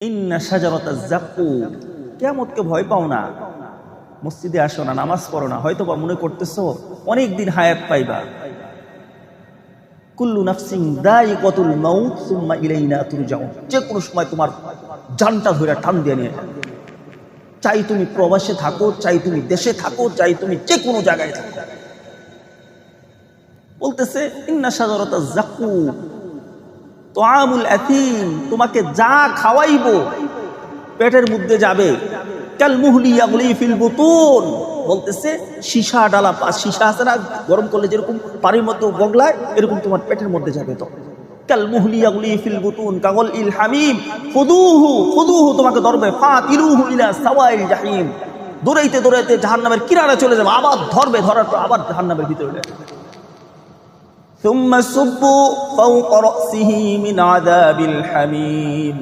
ইন্না শাজারাতাজ যাক্কুম, কিয়ামতকে ভয় পাও না, মসজিদে আসো না, নামাজ পড়ো না, হয়তো বা মনে করতেছো অনেকদিন হায়াত পাইবা। কুল্লু নাফসিন যায়িকাতুল মাউত সুম্মা ইলাইনা তুরজাউন, যে কোনো সময় তোমার জানটা ধরে টান দিয়ে নিয়ে যাবে। চাই তুমি প্রবাসে থাকো, চাই তুমি দেশে থাকো, চাই তুমি যে কোনো জায়গায় থাকো। বলতেছে ইন্না শাজারাতাজ যাক্কুম তাআমুল আতীম, তোমাকে যা খাওয়াইবো পেটের মধ্যে যাবে। কাল মুহলি ইয়াগলি ফিল বুতুন, বলতেছে সীসা ডালা, সীসা আছে না, গরম করলে যেরকম পানির মধ্যে বগলায়, এরকম তোমার পেটের মধ্যে যাবে। তো কাল মুহলি ইয়াগলি ফিল বুতুন কাগল ইল হামিম খুদুহু খুদুহু, তোমাকে ধরবে, ফাতিলুহু ইলা সাওয়াইল জাহিম, দৌড়াইতে দৌড়াইতে জাহান্নামের কিনারে চলে যাবে, আবার ধরবে, ধরার পর আবার জাহান্নামের ভিতরে যাবে। ثم صبوا فوق رأسه من عذاب الحميم,